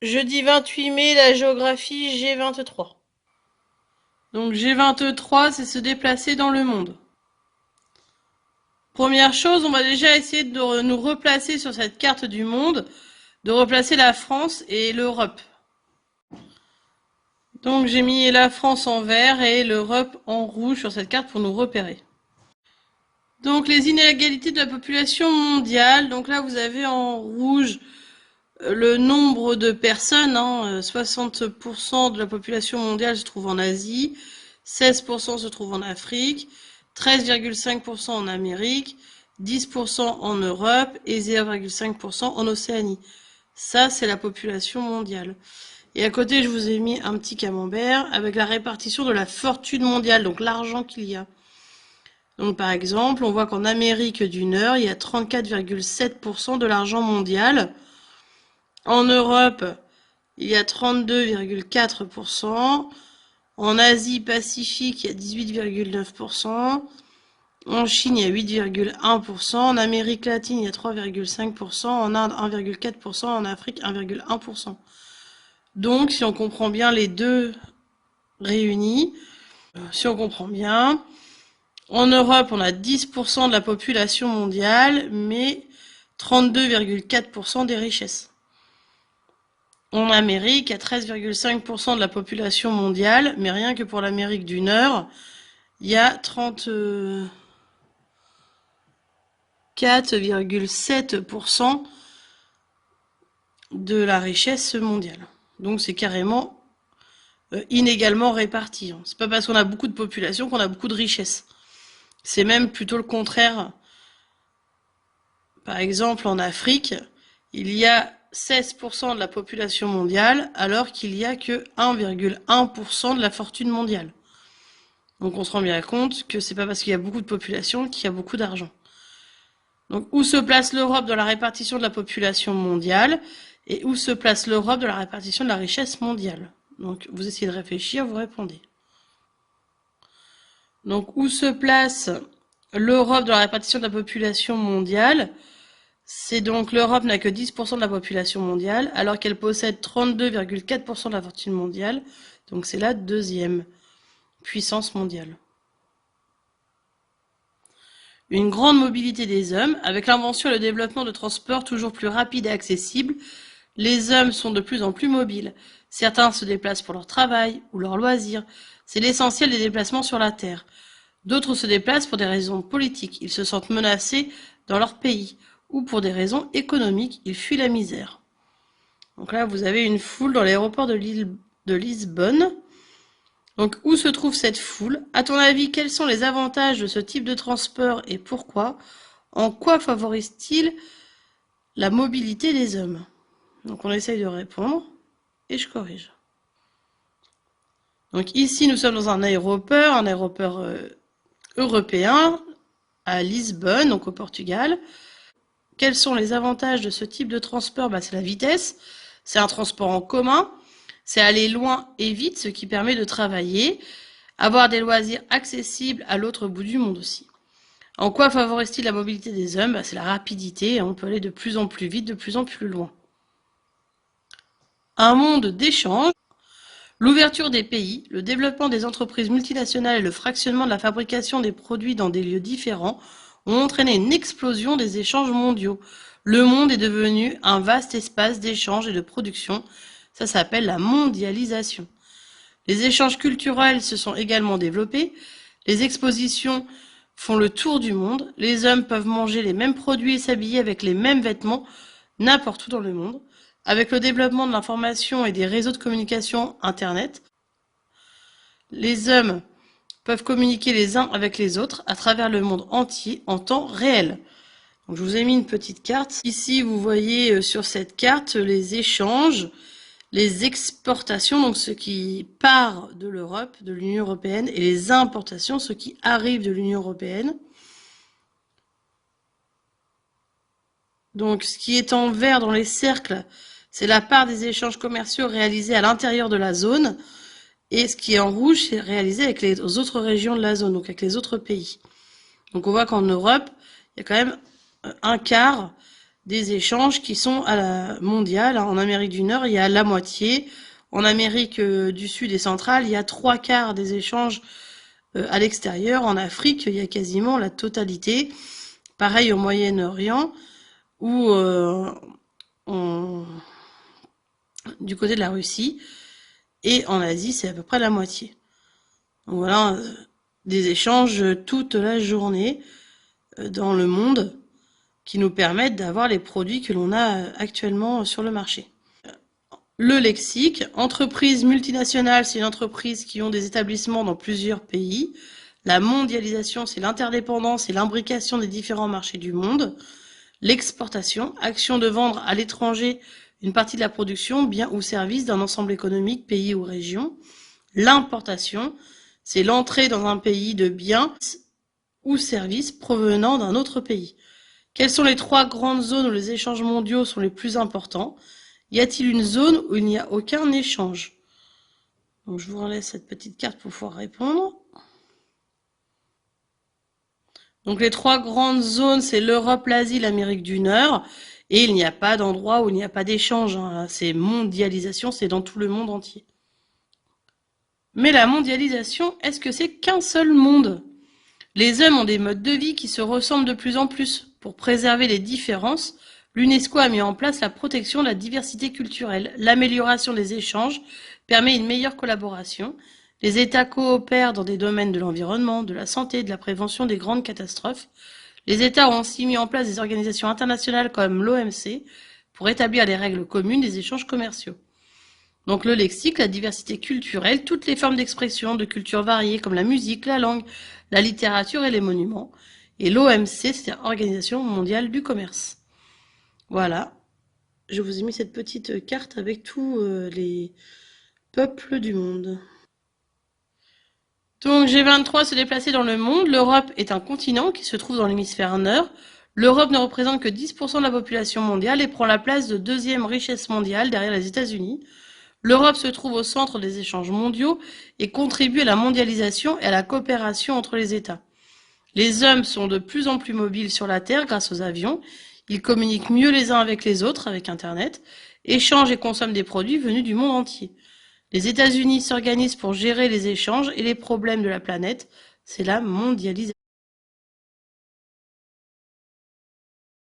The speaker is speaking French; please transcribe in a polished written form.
Jeudi 28 mai, la géographie G23. Donc G23, c'est se déplacer dans le monde. Première chose, on va déjà essayer de nous replacer sur cette carte du monde, de replacer la France et l'Europe. Donc j'ai mis la France en vert et l'Europe en rouge sur cette carte pour nous repérer. Donc les inégalités de la population mondiale. Donc là vous avez en rouge le nombre de personnes. 60% de la population mondiale se trouve en Asie, 16% se trouve en Afrique, 13,5% en Amérique, 10% en Europe et 0,5% en Océanie. Ça, c'est la population mondiale. Et à côté, je vous ai mis un petit camembert avec la répartition de la fortune mondiale, donc l'argent qu'il y a. Donc par exemple, on voit qu'en Amérique du Nord, il y a 34,7% de l'argent mondial. En Europe, il y a 32,4%. En Asie-Pacifique, il y a 18,9%. En Chine, il y a 8,1%. En Amérique latine, il y a 3,5%. En Inde, 1,4%. En Afrique, 1,1%. Donc, si on comprend bien les deux réunis, si on comprend bien, en Europe, on a 10% de la population mondiale, mais 32,4% des richesses. En Amérique, il y a 13,5% de la population mondiale, mais rien que pour l'Amérique du Nord, il y a 34,7% de la richesse mondiale. Donc c'est carrément inégalement réparti. C'est pas parce qu'on a beaucoup de population qu'on a beaucoup de richesse. C'est même plutôt le contraire. Par exemple, en Afrique, il y a 16% de la population mondiale, alors qu'il n'y a que 1,1% de la fortune mondiale. Donc on se rend bien compte que c'est pas parce qu'il y a beaucoup de population qu'il y a beaucoup d'argent. Donc où se place l'Europe dans la répartition de la population mondiale et où se place l'Europe dans la répartition de la richesse mondiale. Donc vous essayez de réfléchir, vous répondez. Donc où se place l'Europe dans la répartition de la population mondiale? C'est donc l'Europe n'a que 10% de la population mondiale, alors qu'elle possède 32,4% de la fortune mondiale. Donc c'est la deuxième puissance mondiale. Une grande mobilité des hommes, avec l'invention et le développement de transports toujours plus rapides et accessibles, les hommes sont de plus en plus mobiles. Certains se déplacent pour leur travail ou leurs loisirs. C'est l'essentiel des déplacements sur la Terre. D'autres se déplacent pour des raisons politiques. Ils se sentent menacés dans leur pays. Ou pour des raisons économiques, ils fuient la misère. Donc là, vous avez une foule dans l'aéroport de Lisbonne. Donc, où se trouve cette foule? À ton avis, quels sont les avantages de ce type de transport et pourquoi? En quoi favorise-t-il la mobilité des hommes? Donc, on essaye de répondre et je corrige. Donc, ici, nous sommes dans un aéroport européen à Lisbonne, donc au Portugal. Quels sont les avantages de ce type de transport? C'est la vitesse, c'est un transport en commun, c'est aller loin et vite, ce qui permet de travailler, avoir des loisirs accessibles à l'autre bout du monde aussi. En quoi favorise-t-il la mobilité des hommes? C'est la rapidité, on peut aller de plus en plus vite, de plus en plus loin. Un monde d'échange, l'ouverture des pays, le développement des entreprises multinationales et le fractionnement de la fabrication des produits dans des lieux différents ont entraîné une explosion des échanges mondiaux. Le monde est devenu un vaste espace d'échange et de production. Ça s'appelle la mondialisation. Les échanges culturels se sont également développés. Les expositions font le tour du monde. Les hommes peuvent manger les mêmes produits et s'habiller avec les mêmes vêtements n'importe où dans le monde. Avec le développement de l'information et des réseaux de communication Internet, les hommes peuvent communiquer les uns avec les autres à travers le monde entier en temps réel. Donc, je vous ai mis une petite carte. Ici, vous voyez sur cette carte les échanges, les exportations, donc ce qui part de l'Europe, de l'Union européenne, et les importations, ce qui arrive de l'Union européenne. Donc, ce qui est en vert dans les cercles, c'est la part des échanges commerciaux réalisés à l'intérieur de la zone. Et ce qui est en rouge, c'est réalisé avec les autres régions de la zone, donc avec les autres pays. Donc on voit qu'en Europe, il y a quand même un quart des échanges qui sont à la mondiale. En Amérique du Nord, il y a la moitié. En Amérique du Sud et centrale, il y a 3/4 des échanges à l'extérieur. En Afrique, il y a quasiment la totalité. Pareil au Moyen-Orient, où du côté de la Russie, et en Asie, c'est à peu près la moitié. Donc voilà, des échanges toute la journée dans le monde qui nous permettent d'avoir les produits que l'on a actuellement sur le marché. Le lexique, entreprise multinationale, c'est une entreprise qui ont des établissements dans plusieurs pays. La mondialisation, c'est l'interdépendance et l'imbrication des différents marchés du monde. L'exportation, action de vendre à l'étranger une partie de la production, bien ou service d'un ensemble économique, pays ou région. L'importation, c'est l'entrée dans un pays de biens ou services provenant d'un autre pays. Quelles sont les 3 grandes zones où les échanges mondiaux sont les plus importants? Y a-t-il une zone où il n'y a aucun échange? Donc je vous relaisse cette petite carte pour pouvoir répondre. Donc les 3 grandes zones, c'est l'Europe, l'Asie, l'Amérique du Nord. Et il n'y a pas d'endroit où il n'y a pas d'échange. C'est mondialisation, c'est dans tout le monde entier. Mais la mondialisation, est-ce que c'est qu'un seul monde? Les hommes ont des modes de vie qui se ressemblent de plus en plus. Pour préserver les différences, l'UNESCO a mis en place la protection de la diversité culturelle. L'amélioration des échanges permet une meilleure collaboration. Les États coopèrent dans des domaines de l'environnement, de la santé, de la prévention des grandes catastrophes. Les États ont aussi mis en place des organisations internationales comme l'OMC pour établir des règles communes des échanges commerciaux. Donc le lexique, la diversité culturelle, toutes les formes d'expression de cultures variées comme la musique, la langue, la littérature et les monuments. Et l'OMC, c'est l'Organisation mondiale du commerce. Voilà, je vous ai mis cette petite carte avec tous les peuples du monde. Donc G23 se déplacer dans le monde. L'Europe est un continent qui se trouve dans l'hémisphère nord. L'Europe ne représente que 10% de la population mondiale et prend la place de 2e richesse mondiale derrière les États-Unis. L'Europe se trouve au centre des échanges mondiaux et contribue à la mondialisation et à la coopération entre les États. Les hommes sont de plus en plus mobiles sur la Terre grâce aux avions. Ils communiquent mieux les uns avec les autres avec Internet, échangent et consomment des produits venus du monde entier. Les États-Unis s'organisent pour gérer les échanges et les problèmes de la planète. C'est la mondialisation.